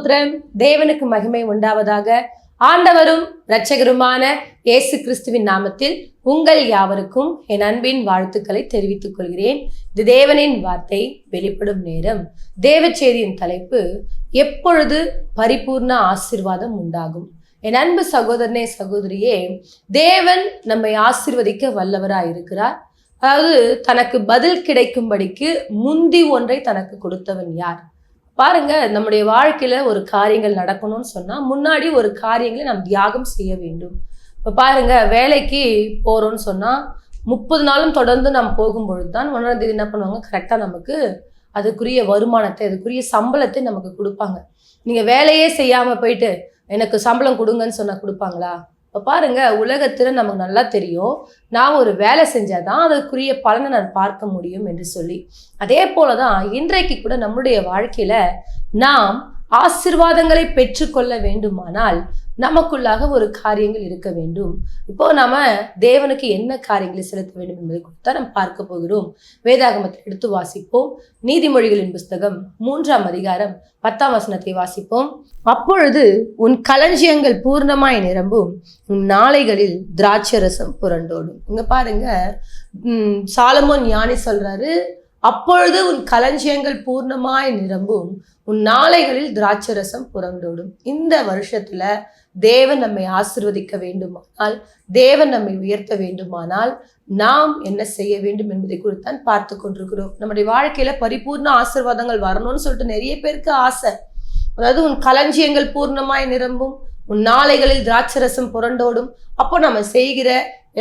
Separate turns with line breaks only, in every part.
ஸ்தோத்திரம். தேவனுக்கு மகிமை உண்டாவதாக. ஆண்டவரும் இரட்சகருமான இயேசு கிறிஸ்துவின் நாமத்தில் உங்கள் யாவருக்கும் என் அன்பின் வாழ்த்துக்களை தெரிவித்துக் கொள்கிறேன். இது தேவனின் வார்த்தை வெளிப்படும் நேரம். தேவ செய்தியின் தலைப்பு, எப்பொழுது பரிபூர்ண ஆசீர்வாதம் உண்டாகும். என் அன்பு சகோதரனே சகோதரியே, தேவன் நம்மை ஆசீர்வதிக்க வல்லவராய் இருக்கிறார். அதாவது தனக்கு பதில் கிடைக்கும்படிக்கு முந்தி ஒன்றை தனக்கு கொடுத்தவன் யார்? பாருங்க, நம்முடைய வாழ்க்கையில ஒரு காரியங்கள் நடக்கணும்னு சொன்னா முன்னாடி ஒரு காரியங்களை நாம் தியாகம் செய்ய வேண்டும். இப்ப பாருங்க, வேலைக்கு போறோம்னு சொன்னா 30 நாளும் தொடர்ந்து நாம் போகும்பொழுது தான் 1ஆம் தேதி என்ன பண்ணுவாங்க, கரெக்டா நமக்கு அதுக்குரிய வருமானத்தை, அதுக்குரிய சம்பளத்தை நமக்கு கொடுப்பாங்க. நீங்க வேலையே செய்யாம போயிட்டு எனக்கு சம்பளம் கொடுங்கன்னு சொன்னா கொடுப்பாங்களா? இப்போ பாருங்க, உலகத்துல நமக்கு நல்லா தெரியும், நான் ஒரு வேலை செஞ்சாதான் அதுக்குரிய பலனை நான் பார்க்க முடியும் என்று சொல்லி. அதே போலதான் இன்றைக்கு கூட நம்முடைய வாழ்க்கையில நாம் ஆசீர்வாதங்களை பெற்றுக்கொள்ள வேண்டுமானால் நமக்குள்ளாக ஒரு காரியங்கள் இருக்க வேண்டும். இப்போ நாம தேவனுக்கு என்ன காரியங்களை செலுத்த வேண்டும் என்பதை குறித்து நம்ம பார்க்க போகிறோம். வேதாகமத்தை எடுத்து வாசிப்போம். நீதிமொழிகளின் புஸ்தகம் 3ஆம் அதிகாரம் 10ஆம் வசனத்தை வாசிப்போம். அப்பொழுது உன் களஞ்சியங்கள் பூர்ணமாய் நிரம்பும், உன் நாளைகளில் திராட்சரசம் புரண்டோடும். இங்க பாருங்க, சாலமோன் ஞானி சொல்றாரு, அப்பொழுது உன் களஞ்சியங்கள் பூர்ணமாய் நிரம்பும், உன் நாளைகளில் திராட்சரசம் புரண்டோடும். இந்த வருஷத்துல தேவன் நம்மை ஆசீர்வதிக்க வேண்டுமானால், தேவன் நம்மை உயர்த்த வேண்டுமானால் நாம் என்ன செய்ய வேண்டும் என்பதை குறித்தான் பார்த்து கொண்டிருக்கிறோம். நம்முடைய வாழ்க்கையில பரிபூர்ண ஆசீர்வாதங்கள் வரணும்னு சொல்லிட்டு நிறைய பேருக்கு ஆசை. அதாவது உன் களஞ்சியங்கள் பூர்ணமாய் நிரம்பும், உன் நாளைகளில் திராட்சரசம் புரண்டோடும். அப்போ நம்ம செய்கிற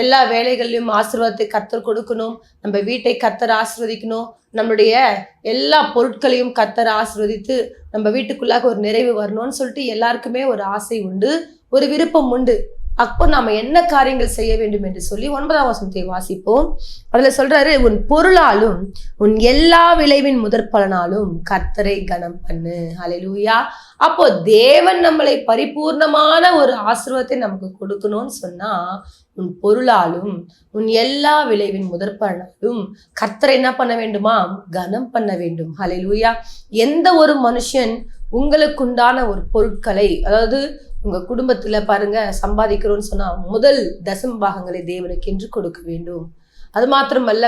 எல்லா வேலைகள்லையும் ஆசீர்வாதத்தை கர்த்தர் கொடுக்கணும். நம்ம வீட்டை கர்த்தர் ஆசீர்வதிக்கணும். நம்மளுடைய எல்லா பொருட்களையும் கர்த்தர் ஆசீர்வதித்து நம்ம வீட்டுக்குள்ளாக ஒரு நிறைவு வரணும்னு சொல்லிட்டு எல்லாருக்குமே ஒரு ஆசை உண்டு, ஒரு விருப்பம் உண்டு. அப்போ நாம என்ன காரியங்கள் செய்ய வேண்டும் என்று சொல்லி 9ஆம் வசனத்தை வாசிப்போம். அதுல சொல்றாரு, உன் பொருளாலும் உன் எல்லா விளைவின் முதற் பலனாலும் கர்த்தரை கனம் பண்ணு. ஹல்லேலூயா. அப்போ தேவன் நம்மளை பரிபூர்ணமான ஒரு ஆசீர்வாதத்தை நமக்கு கொடுக்கணும்னு சொன்னா, உன் பொருளாலும் உன் எல்லா விளைவின் முதற் பலனாலும் கர்த்தரை என்ன பண்ண வேண்டுமா? கனம் பண்ண வேண்டும். ஹல்லேலூயா. எந்த ஒரு மனுஷன் உங்களுக்குண்டான ஒரு பொருட்களை, அதாவது உங்க குடும்பத்துல பாருங்க, சம்பாதிக்கிறோம்னு சொன்னா முதல் தசம பாகங்களை தேவனுக்கு என்று கொடுக்க வேண்டும். அது மாத்திரமல்ல,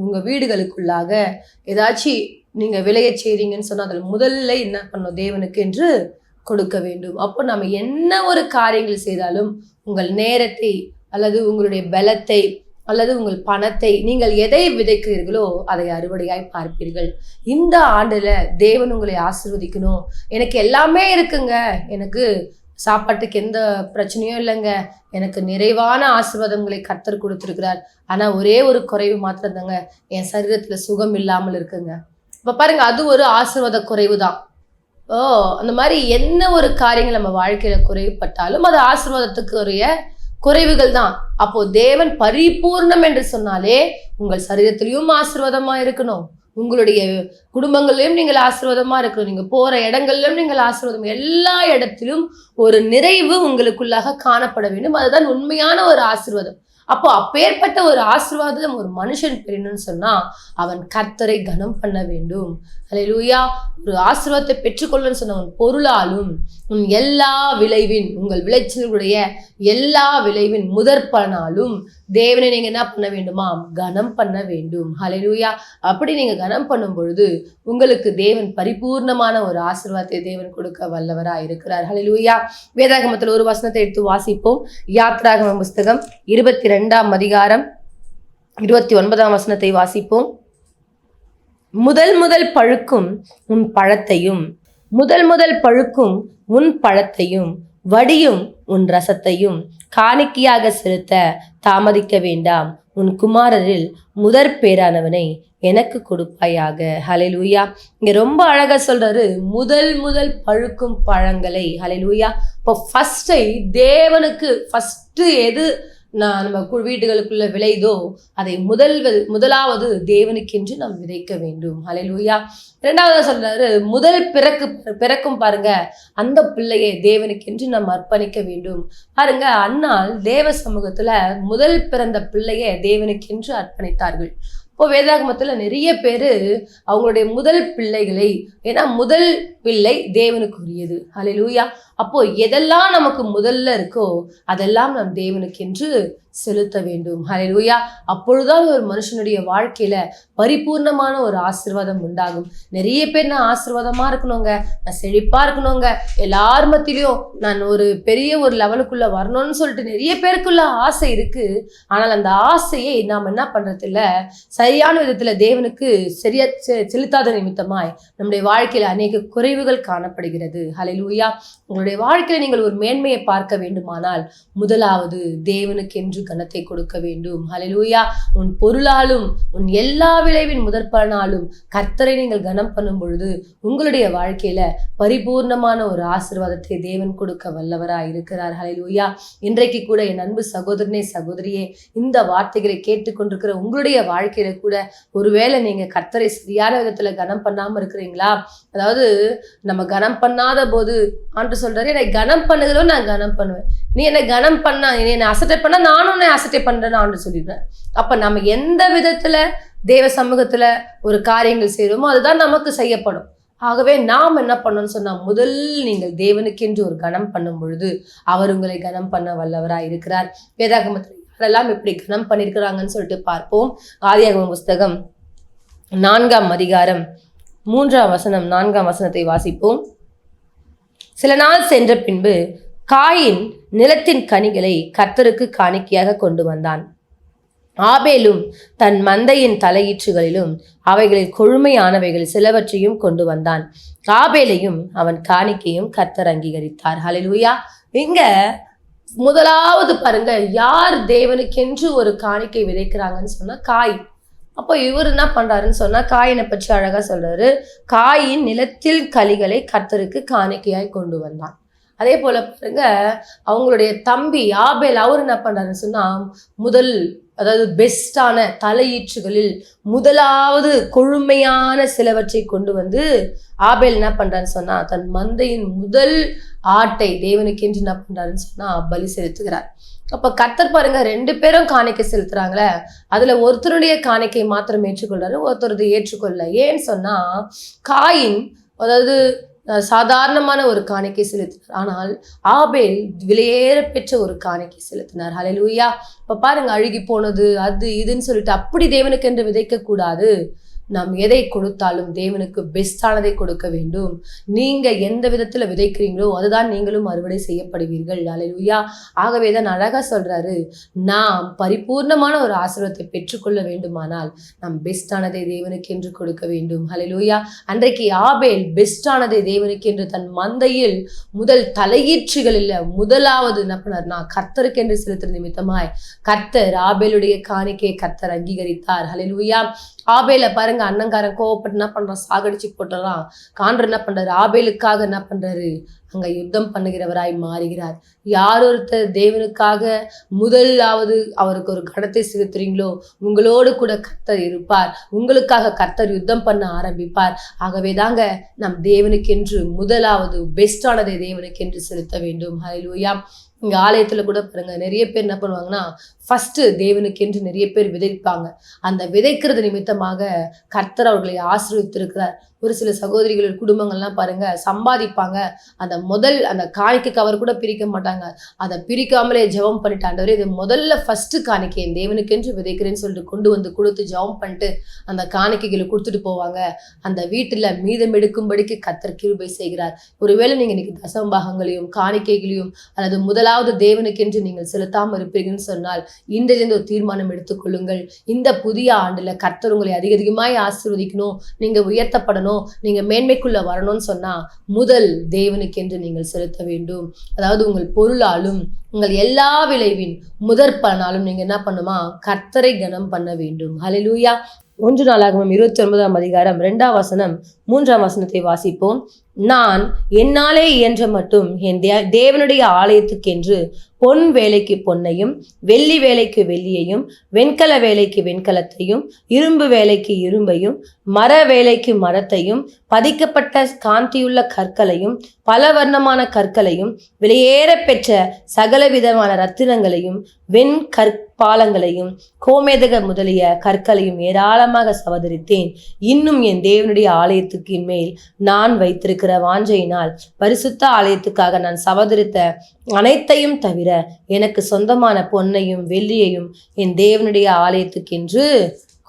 உங்க வீடுகளுக்குள்ளாக ஏதாச்சும் நீங்க விளைய செய்றீங்கன்னு சொன்னா அதில் முதல்ல என்ன பண்ணணும்? தேவனுக்கு என்று கொடுக்க வேண்டும். அப்போ நம்ம என்ன ஒரு காரியங்கள் செய்தாலும் உங்கள் நேரத்தை அல்லது உங்களுடைய பலத்தை அல்லது உங்கள் பணத்தை, நீங்கள் எதை விதைக்கிறீர்களோ அதை அறுவடையாய் பார்ப்பீர்கள். இந்த ஆண்டுல தேவன் உங்களை ஆசீர்வதிக்கணும். எனக்கு எல்லாமே இருக்குங்க, எனக்கு சாப்பாட்டுக்கு எந்த பிரச்சனையும் இல்லைங்க, எனக்கு நிறைவான ஆசீர்வாதங்களை கர்த்தர் கொடுத்திருக்கிறார், ஆனா ஒரே ஒரு குறைவு மாத்திரம் தாங்க, என் சரீரத்துல சுகம் இல்லாமல் இருக்குங்க. இப்ப பாருங்க, அது ஒரு ஆசீர்வாத குறைவு தான். அந்த மாதிரி என்ன ஒரு காரியங்கள் நம்ம வாழ்க்கையில குறைவுபட்டாலும் அது ஆசீர்வாதத்துக்குரிய குறைவுகள் தான். அப்போ தேவன் பரிபூர்ணம் என்று சொன்னாலே உங்கள் சரீரத்திலையும் ஆசீர்வாதமா இருக்கணும், உங்களுடைய குடும்பங்களிலும் நீங்கள் ஆசீர்வாதமா இருக்கணும், நீங்க போற இடங்களிலும் நீங்கள் ஆசீர்வாதம், எல்லா இடத்திலும் ஒரு நிறைவு உங்களுக்குள்ளாக காணப்பட வேண்டும். அதுதான் உண்மையான ஒரு ஆசீர்வாதம். அப்போ அப்பேற்பட்ட ஒரு ஆசீர்வாதம் ஒரு மனுஷன் பெறணும்னு சொன்னா அவன் கர்த்தரை கனம் பண்ண வேண்டும். ஹல்லேலூயா. ஒரு ஆசீர்வாதத்தை பெற்றுக்கொள்ளணும்னு சொன்ன உன் பொருளாலும் உன் எல்லா விளைவின், உங்கள் விளைச்சலுடைய எல்லா விளைவின் முதற் பலனாலும் தேவனை நீங்க என்ன பண்ண வேண்டுமா? கனம் பண்ண வேண்டும். ஹல்லேலூயா. அப்படி நீங்க கனம் பண்ணும் பொழுது உங்களுக்கு தேவன் பரிபூர்ணமான ஒரு ஆசீர்வாதத்தை தேவன் கொடுக்க வல்லவரா இருக்கிறார். ஹல்லேலூயா. வேதாகமத்தில் ஒரு வசனத்தை எடுத்து வாசிப்போம். யாத்ராகம புஸ்தகம் 22ஆம் அதிகாரம் 29ஆம் வசனத்தை வாசிப்போம். முதல் பழுக்கும் உன் பழத்தையும், முதல் பழுக்கும் உன் பழத்தையும் வடியும் உன் ரசத்தையும் காணிக்கையாக செலுத்த தாமதிக்க வேண்டாம். உன் குமாரரில் முதற் பேரானவனை எனக்கு கொடுப்பாயாக. ஹல்லேலூயா. இங்க ரொம்ப அழகா சொல்றாரு, முதல் பழுக்கும் பழங்களை. ஹல்லேலூயா. இப்போ ஃபர்ஸ்ட் தேவனுக்கு ஃபர்ஸ்ட் எது நம்ம வீடுகளுக்குள்ள விளைதோ அதை முதலாவது தேவனுக்கென்று நாம் விதைக்க வேண்டும். ஹல்லேலூயா. 2வது சொல்றாரு, முதல் பிறக்கும் பாருங்க அந்த பிள்ளையை தேவனுக்கென்று நாம் அர்ப்பணிக்க வேண்டும். பாருங்க, அன்னால் தேவ சமூகத்துல முதல் பிறந்த பிள்ளையை தேவனுக்கென்று அர்ப்பணித்தார்கள். இப்போ வேதாகமத்துல நிறைய பேரு அவங்களுடைய முதல் பிள்ளைகளை, ஏன்னா முதல் பிள்ளை தேவனுக்குரியது. ஹல்லேலூயா. அப்போ எதெல்லாம் நமக்கு முதல்ல இருக்கோ அதெல்லாம் நம் தேவனுக்கென்று செலுத்த வேண்டும். ஹல்லேலூயா. அப்பொழுதுதான் ஒரு மனுஷனுடைய வாழ்க்கையில பரிபூர்ணமான ஒரு ஆசீர்வாதம் உண்டாகும். நிறைய பேர் நான் ஆசீர்வாதமா இருக்கணுங்க, நான் செழிப்பா இருக்கணுங்க, எல்லார் மத்தியிலையும் நான் ஒரு பெரிய ஒரு லெவலுக்குள்ள வரணும்னு சொல்லிட்டு நிறைய பேருக்குள்ள ஆசை இருக்கு. ஆனால் அந்த ஆசையை நாம் என்ன பண்றது இல்ல, சரியான விதத்துல தேவனுக்கு சரியா செலுத்தாத நிமித்தமாய் நம்முடைய வாழ்க்கையில அநேக குறைவுகள் காணப்படுகிறது. ஹல்லேலூயா. உங்களுடைய வாழ்க்கையில நீங்கள் ஒரு மேன்மையை பார்க்க வேண்டுமானால் முதலாவது தேவனுக்கென்று கனத்தை கொடுக்க வேண்டும். ஹல்லேலூயா. உன் பொருளாலும் உன் எல்லா விளைவின் முதற் பலனாலும் கர்த்தரை நீங்கள் கனம் பண்ணும் பொழுது உங்களுடைய வாழ்க்கையில பரிபூர்ணமான ஒரு ஆசீர்வாதத்தை தேவன் கொடுக்க வல்லவராய் இருக்கிறார். ஹல்லேலூயா. இன்றைக்கு கூட என் அன்பு சகோதரனே, சகோதரியே, இந்த வார்த்தைகளை கேட்டுக்கொண்டிருக்கிற உங்களுடைய வாழ்க்கையில கூட ஒருவேளை நீங்க கர்த்தரை சரியான விதத்துல கனம் பண்ணாம இருக்கிறீங்களா? அதாவது நம்ம கனம் பண்ணாத போது ஆண்டு சொல்றாரு, என்னை கனம் பண்ணுகிறோம், நான் கனம் பண்ணுவேன், நீ என்னை கனம் பண்ணா, நீ என்னை அசட்டை பண்ணா நானும் உன்னை அசட்டை பண்றேன்னு ஆண்டு சொல்லிடுறேன். அப்ப நம்ம எந்த விதத்துல தேவ சமூகத்துல ஒரு காரியங்கள் செய்யறோமோ அதுதான் நமக்கு செய்யப்படும். ஆகவே நாம் என்ன பண்ணணும்னு சொன்னா, முதல் நீங்கள் தேவனுக்கென்று ஒரு கனம் பண்ணும் பொழுது அவர் உங்களை கனம் பண்ண வல்லவராய் இருக்கிறார். வேதாகமத்தில் யாரெல்லாம் எப்படி கனம் பண்ணியிருக்கிறாங்கன்னு சொல்லிட்டு பார்ப்போம். ஆதியாகம புஸ்தகம் 4ஆம் அதிகாரம் 3ஆம் வசனம் 4ஆம் வசனத்தை வாசிப்போம். சில நாள் சென்ற பின்பு காயின் நிலத்தின் கனிகளை கர்த்தருக்கு காணிக்கையாக கொண்டு வந்தான். ஆபேலும் தன் மந்தையின் தலையீற்றுகளிலும் அவைகளில் கொழுமையானவைகள் சிலவற்றையும் கொண்டு வந்தான். ஆபேலையும் அவன் காணிக்கையும் கர்த்தர் அங்கீகரித்தார். ஹல்லேலூயா. இங்க முதலாவது பாருங்க, யார் தேவனுக்கென்று ஒரு காணிக்கை விதைக்கிறாங்கன்னு சொன்னா காய். அப்போ இவர் என்ன பண்றாருன்னு சொன்னா, காயினை பற்றி அழகா சொல்றாரு. காயின் நிலத்தில் கனிகளை கர்த்தருக்கு காணிக்கையாய் கொண்டு வந்தான். அதே போல பாருங்க, அவங்களுடைய தம்பி ஆபேல், அவர் என்ன பண்றாருன்னு சொன்னா, முதல், அதாவது பெஸ்டான தலையீற்றுகளில் முதலாவது கொழுமையான சிலவற்றை கொண்டு வந்து ஆபேல் என்ன பண்றாருன்னு சொன்னா, தன் மந்தையின் முதல் ஆட்டை தேவனுக்கென்று என்ன பண்றாருன்னு சொன்னா பலி செலுத்துகிறார். அப்ப கர்த்தர் பாருங்க, 2 பேரும் காணிக்கை செலுத்துறாங்களே, அதுல ஒருத்தருடைய காணிக்கை மாத்திரம் ஏற்றுக்கொள்றாரு, ஒருத்தரது ஏற்றுக்கொள்ள. ஏன்னு சொன்னா, காயின் அதாவது சாதாரணமான ஒரு காணிக்கை செலுத்தினார், ஆனால் ஆபேல் விலையேற பெற்ற ஒரு காணிக்கை செலுத்தினார். ஹல்லேலூயா. இப்ப பாருங்க, அழுகி போனது அது இதுன்னு சொல்லிட்டு அப்படி தேவனுக்கு என்று விதைக்க கூடாது. நாம் எதை கொடுத்தாலும் தேவனுக்கு பெஸ்டானதை கொடுக்க வேண்டும். நீங்க எந்த விதத்துல விதைக்கிறீங்களோ அதுதான் நீங்களும் அறுவடை செய்யப்படுவீர்கள். ஹல்லேலூயா. ஆகவே தான் அழகா சொல்றாரு, நாம் பரிபூர்ணமான ஒரு ஆசீர்வாதத்தை பெற்றுக்கொள்ள வேண்டுமானால் நாம் பெஸ்டானதை தேவனுக்கு என்று கொடுக்க வேண்டும். ஹல்லேலூயா. அன்றைக்கு ஆபேல் பெஸ்டானதை தேவனுக்கு என்று தன் மந்தையில் முதல் தலையீற்றுகளில் முதலாவது என்ன பண்ணார்னா கர்த்தருக்கு என்று செலுத்துற நிமித்தமாய் கர்த்தர் ஆபேலுடைய காணிக்கையை கர்த்தர் அங்கீகரித்தார். ஹல்லேலூயா. ஆபேல பாருங்க, அண்ணங்காரன் கோவப்பட்டு என்ன பண்றான், சாகடிச்சு போட்டுறான். காண்ற என்ன பண்றாரு, ஆபேலுக்காக என்ன பண்றாரு, அங்க யுத்தம் பண்ணுகிறவராய் மாறுகிறார். யார் ஒருத்தர் தேவனுக்காக முதலாவது அவருக்கு ஒரு கணத்தை செலுத்துறீங்களோ உங்களோடு கூட கர்த்தர் இருப்பார், உங்களுக்காக கர்த்தர் யுத்தம் பண்ண ஆரம்பிப்பார். ஆகவே தாங்க நம் தேவனுக்கென்று முதலாவது பெஸ்டானதை தேவனுக்கென்று செலுத்த வேண்டும். ஹல்லேலூயா. இங்க ஆலயத்துல கூட பாருங்க, நிறைய பேர் என்ன பண்ணுவாங்கன்னா, ஃபர்ஸ்ட் தேவனுக்கென்று நிறைய பேர் விதைப்பாங்க. அந்த விதைக்கிறது நிமித்தமாக கர்த்தர் அவர்களை ஆசீர்வதித்திருக்கிறார். ஒரு சில சகோதரிகள் குடும்பங்கள்லாம் பாருங்க, சம்பாதிப்பாங்க, அந்த காணிக்கை கவர் கூட பிரிக்க மாட்டாங்க, அதை பிரிக்காமலே ஜெபம் பண்ணிட்டு, ஆண்டவரே இது முதல்ல ஃபர்ஸ்ட் காணிக்கை என் தேவனுக்கென்று விதைக்கிறேன்னு சொல்லிட்டு கொண்டு வந்து கொடுத்து ஜெபம் பண்ணிட்டு அந்த காணிக்கைகளை கொடுத்துட்டு போவாங்க. அந்த வீட்டுல மீதம் எடுக்கும்படிக்கு கர்த்தர் கிருபை செய்கிறார். ஒருவேளை நீங்க இன்னைக்கு தசமபாகங்களையும் காணிக்கைகளையும் அல்லது முதலாவது தேவனுக்கென்று நீங்கள் செலுத்தாம இருப்பீங்கன்னு சொன்னால் இன்றிலிருந்து ஒரு தீர்மானம் எடுத்துக்கொள்ளுங்கள். இந்த புதிய ஆண்டுல கர்த்தர் உங்களை அதிகமாய் ஆசீர்வதிக்கணும், நீங்க உயர்த்தப்படணும், நீங்க மேன்மைக்குள்ள வரணும்னு சொன்னா முதல் தேவனுக்கென்று நீங்கள் செலுத்த வேண்டும். அதாவது உங்கள் பொருளாலும் உங்கள் எல்லா விளைவின் முதற் பலனாலும் நீங்க என்ன பண்ணுமா, கர்த்தரை கனம் பண்ண வேண்டும். ஹல்லேலூயா. 1 நாளாகமம் 29ஆம் அதிகாரம் 2ஆம் வசனம் 3ஆம் வசனத்தை வாசிப்போம். நான் என்னாலே இயன்ற மட்டும் என் தேவனுடைய ஆலயத்துக்கென்று பொன் வேலைக்கு பொன்னையும், வெள்ளி வேலைக்கு வெள்ளியையும், வெண்கல வேலைக்கு வெண்கலத்தையும், இரும்பு வேலைக்கு இரும்பையும், மர வேலைக்கு மரத்தையும், பதிக்கப்பட்ட காந்தியுள்ள கற்களையும், பல வர்ணமான கற்களையும், விலையேற பெற்ற சகலவிதமான ரத்தினங்களையும், வெண்கற்பாலங்களையும், கோமேதக முதலிய கற்களையும் ஏராளமாக சவதரித்தேன். இன்னும் என் தேவனுடைய ஆலயத்துக்கு மேல் நான் வைத்திருக்கிற வாஞ்சையினால் பரிசுத்த ஆலயத்துக்காக நான் சவதரித்த அனைத்தையும் தவிர எனக்கு சொந்தமான பொன்னையும் வெள்ளியையும் என் தேவனுடைய ஆலயத்துக்கென்று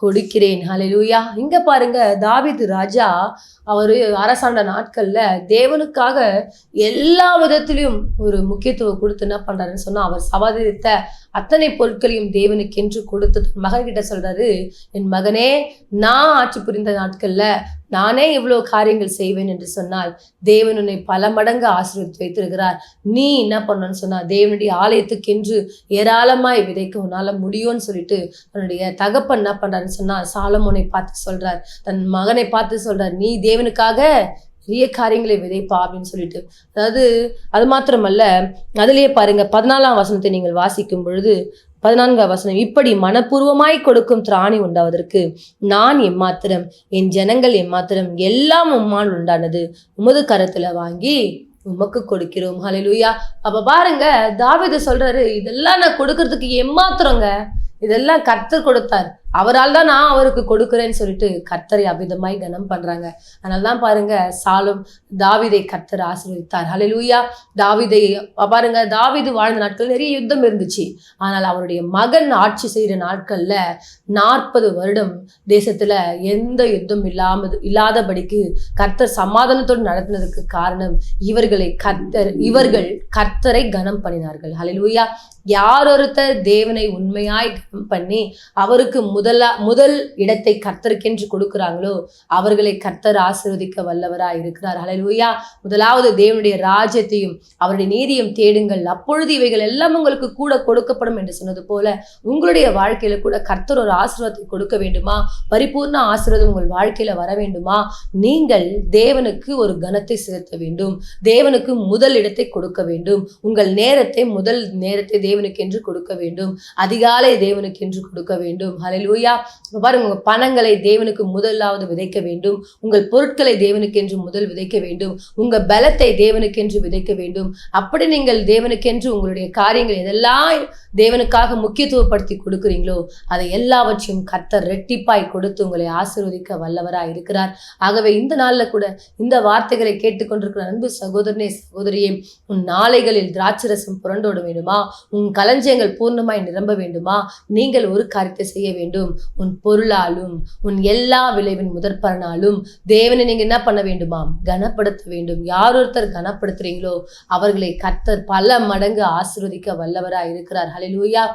கொடுக்கிறேன். ஹல்லேலூயா. இங்க பாருங்க, தாவீது ராஜா அவரு அரசாண்ட நாட்கள்ல தேவனுக்காக எல்லா விதத்திலையும் ஒரு முக்கியத்துவம் கொடுத்து என்ன பண்றாருன்னு சொன்னா, அவர் சவதரித்த அத்தனை பொருட்களையும் தேவனுக்கென்று கொடுத்து மகன்கிட்ட சொல்றாரு, என் மகனே, நான் ஆட்சி புரிந்த நாட்கள்ல நானே இவ்வளவு காரியங்கள் செய்வேன் என்று சொன்னால் தேவன் உன்னை பல மடங்கு ஆசீர்வதித்து வைத்திருக்கிறார். நீ என்ன பண்ணணும்னு சொன்னா, தேவனுடைய ஆலயத்துக்கென்று ஏராளமாய் விதைக்க உன்னால முடியும்னு சொல்லிட்டு தன்னுடைய தகப்பன் என்ன பண்றாருன்னு சொன்னா, சாலமோனை பார்த்து சொல்றார், தன் மகனை பார்த்து சொல்றார், நீ தேவனுக்காக பெரிய காரியங்களை விதைப்பா அப்படின்னு சொல்லிட்டு. அதாவது அது மாத்திரமல்ல, அதுலயே பாருங்க 14ஆம் வசனத்தை நீங்கள் வாசிக்கும் பொழுது 14ஆம் வசனம், இப்படி மனப்பூர்வமாய் கொடுக்கும் திராணி உண்டாவதற்கு நான் எம்மாத்திரம், என் ஜனங்கள் எம்மாத்திரம், எல்லாம் உம்மால் உண்டானது, உமது கரத்துல வாங்கி உமக்கு கொடுக்கிறோம். ஹல்லேலூயா. அப்ப பாருங்க, தாவீது சொல்றாரு, இதெல்லாம் நான் கொடுக்கறதுக்கு எம்மாத்திரங்க, இதெல்லாம் கர்த்தர் கொடுத்தார், அவரால் தான் நான் அவருக்கு கொடுக்குறேன்னு சொல்லிட்டு கர்த்தரை அபிதமாய் கனம் பண்றாங்க. அதனால்தான் பாருங்க, தாவீதை கர்த்தர் ஆசீர்வதித்தார். ஹல்லேலூயா. தாவீதை பாருங்க, தாவீது வாழ்ந்த நாட்கள் நிறைய யுத்தம் இருந்துச்சு. ஆனால் அவருடைய மகன் ஆட்சி செய்யற நாட்கள்ல 40 வருடம் தேசத்துல எந்த யுத்தம் இல்லாதபடிக்கு கர்த்தர் சமாதானத்தோடு நடத்தினதுக்கு காரணம் இவர்கள் கர்த்தரை கனம் பண்ணினார்கள். ஹல்லேலூயா. யார் ஒருத்தர் தேவனை உண்மையாய் கனம் பண்ணி அவருக்கு முதல் இடத்தை கர்த்தருக்கென்று கொடுக்கிறாங்களோ அவர்களை கர்த்தர் ஆசீர்வதிக்க வல்லவராய் இருக்கிறார். ஹல்லேலூயா. முதலாவது தேவனுடைய ராஜ்யத்தையும் அவருடைய நீதியும் தேடுங்கள், அப்பொழுது இவைகள் எல்லாம் உங்களுக்கு கூட கொடுக்கப்படும் என்று சொன்னது போல உங்களுடைய வாழ்க்கையில கூட கர்த்தர் ஒரு ஆசீர்வாதத்தை கொடுக்க வேண்டுமா? பரிபூர்ண ஆசீர்வாதம் உங்கள் வாழ்க்கையில வர வேண்டுமா? நீங்கள் தேவனுக்கு ஒரு கனத்தை செலுத்த வேண்டும், தேவனுக்கு முதல் இடத்தை கொடுக்க வேண்டும், உங்கள் முதல் நேரத்தை தேவனுக்கு என்று கொடுக்க வேண்டும், அதிகாலை தேவனுக்கு என்று கொடுக்க வேண்டும். ஹல்லேலூயா. பாருங்க, உங்க பணங்களை தேவனுக்கு முதலாவது விதைக்க வேண்டும், உங்கள் பொருட்களை தேவனுக்கென்று முதல் விதைக்க வேண்டும், உங்க பலத்தை தேவனுக்கென்று விதைக்க வேண்டும். அப்படி நீங்கள் தேவனுக்கென்று உங்களுடைய காரியங்கள் எதெல்லாம் தேவனுக்காக முக்கியத்துவப்படுத்தி கொடுக்குறீங்களோ அதை எல்லாவற்றையும் கர்த்தர் ரெட்டிப்பாய் கொடுத்து உங்களை ஆசீர்வதிக்க வல்லவராய் இருக்கிறார். ஆகவே இந்த நாள்ல கூட இந்த வார்த்தைகளை கேட்டுக்கொண்டிருக்கிற அன்பு சகோதரனே, சகோதரியே, உன் நாளைகளில் திராட்சரசம் புரண்டோட வேண்டுமா? உன் களஞ்சியங்கள் பூர்ணமாய் நிரம்ப வேண்டுமா? நீங்கள் ஒரு காரியத்தை செய்ய வேண்டும். உன் பொருளாலும் உன் எல்லா விளைவின் முதற்பலனாலும் தேவனை நீங்க என்ன பண்ண வேண்டுமாம்? கனப்படுத்த வேண்டும். யார் ஒருத்தர் கனப்படுத்துறீங்களோ அவர்களை கர்த்தர் பல மடங்கு ஆசீர்வதிக்க வல்லவராய் இருக்கிறார். ஹல்லேலூயா.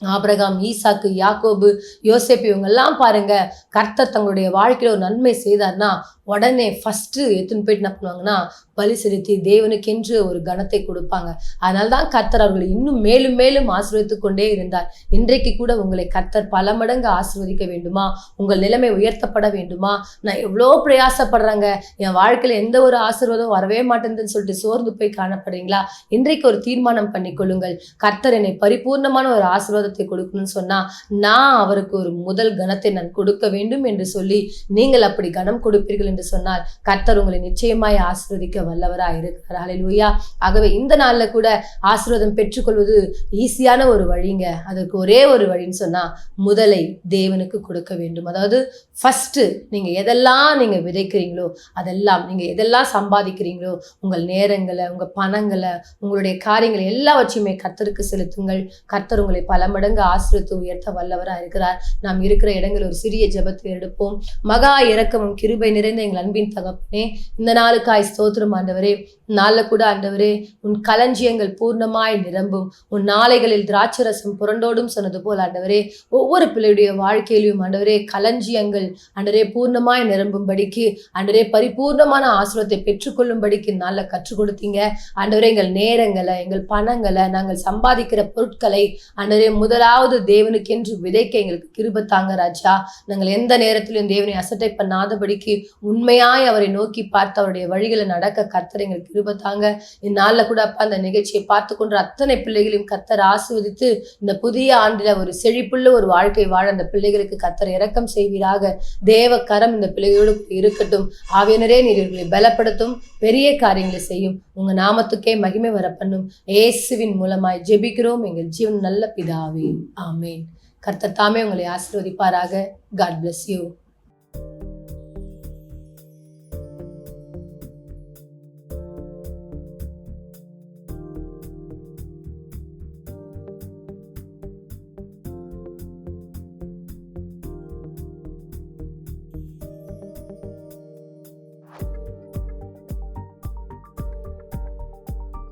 ஆபிரகாம், ஈசாக்கு, யாக்கோபு, யோசேப்பு, இவங்க எல்லாம் பாருங்க, கர்த்தர் தங்களுடைய வாழ்க்கையில ஒரு நன்மை செய்தார்னா உடனே ஃபர்ஸ்ட் எத்தனை போயிட்டு என்ன பண்ணுவாங்கன்னா பலி செலுத்தி தேவனுக்கென்று ஒரு கனத்தை கொடுப்பாங்க. அதனால்தான் கர்த்தர் அவர்களை இன்னும் மேலும் மேலும் ஆசீர்வதித்து கொண்டே இருந்தார். இன்றைக்கு கூட உங்களை கர்த்தர் பல மடங்கு ஆசீர்வதிக்க வேண்டுமா? உங்கள் நிலைமை உயர்த்தப்பட வேண்டுமா? நான் எவ்வளோ பிரயாசப்படுறாங்க, என் வாழ்க்கையில எந்த ஒரு ஆசீர்வாதம் வரவே மாட்டேங்குதுன்னு சொல்லிட்டு சோர்ந்து போய் காணப்படுறீங்களா? இன்றைக்கு ஒரு தீர்மானம் பண்ணி கொள்ளுங்கள். கர்த்தர் என்னை பரிபூர்ணமான ஒரு ஆசீர்வாதத்தை கொடுக்கணும்னு சொன்னா நான் அவருக்கு ஒரு முதல் கனத்தை நான் கொடுக்க வேண்டும் என்று சொல்லி நீங்கள் அப்படி கனம் கொடுப்பீர்கள் என்று சொன்னால் கர்த்தர் உங்களை நிச்சயமாய் ஆசீர்வதிக்க வல்லவராய் இருக்கிறார். ஹல்லேலூயா. ஆகவே இந்த நாள்ல கூட ஆசீர்வாதம் பெற்றுக்கொள்வது ஈஸியான ஒரு வழிங்க. அதற்கு ஒரே ஒரு வழின்னு சொன்னா முதலை தேவனுக்கு கொடுக்க வேண்டும். அதாவது ஃபர்ஸ்ட் நீங்க எதெல்லாம் நீங்க விதைக்கிறீங்களோ அதெல்லாம், நீங்க எதெல்லாம் சம்பாதிக்கிறீங்களோ உங்கள் நேரங்களை, உங்க பணங்களை, உங்களுடைய காரியங்களை எல்லாவற்றையுமே கர்த்தருக்கு செலுத்துங்கள். கர்த்தர் உங்களை பல மடங்கு ஆசீர்வதித்து உயர்த்த வல்லவராய் இருக்கிறார். நாம் இருக்கிற இடங்கள் ஒரு சிறிய ஜெபத்தை எடுப்போம். மகா இரக்கமும் கிருபை நிறைந்த எங்கள் அன்பின் தகப்பனே, இந்த நாளுக்காய் ஸ்தோத்திரம் ஆண்டவரே. நாள்ல கூட ஆண்டவரே உன் களஞ்சியங்கள் பூர்ணமாய் நிரம்பும், உன் நாளைகளில் திராட்சரசம் புரண்டோடும் சொன்னது போல் ஆண்டவரே ஒவ்வொரு பிள்ளையுடைய வாழ்க்கையிலும் ஆண்டவரே களஞ்சியங்கள் ஆண்டவரே பூர்ணமாய் நிரம்பும்படிக்கு ஆண்டவரே பரிபூர்ணமான ஆசீர்வாதத்தை பெற்றுக்கொள்ளும்படிக்கு நாள்ல கற்றுக் கொடுத்தீங்க ஆண்டவரே. எங்கள் நேரங்களை, எங்கள் பணங்களை, நாங்கள் சம்பாதிக்கிற பொருட்களை ஆண்டவரே முதலாவது தேவனுக்கென்று விதைக்க எங்களுக்கு கிருபை தாங்க ராஜா. நாங்கள் எந்த நேரத்திலும் தேவனை அசட்டை பண்ணாதபடிக்கு உண்மையாய் அவரை நோக்கி பார்த்து அவருடைய வழிகளை நடக்க கர்த்தர் எங்களுக்கு கிருபை தாங்க. இந்நாளில் கூட அப்பா அந்த நிகழ்ச்சியை பார்த்து கொண்டு அத்தனை பிள்ளைகளையும் கர்த்தர் ஆசீர்வதித்து இந்த புதிய ஆண்டில ஒரு செழிப்புள்ள ஒரு வாழ்க்கை வாழ அந்த பிள்ளைகளுக்கு கர்த்தர் இரக்கம் செய்வீராக. தேவ கரம் இந்த பிள்ளைகளோடு இருக்கட்டும். ஆவியானவரே, நீர் இவர்களை பலப்படுத்தும், பெரிய காரியங்களை செய்யும். உங்க நாமத்துக்கே மகிமை வர பண்ணும். இயேசுவின் மூலமாய் ஜெபிக்கிறோம் எங்கள் ஜீவன் நல்ல பிதாவே, ஆமேன். கர்த்தர் தாமே உங்களை ஆசீர்வதிப்பாராக. God bless you.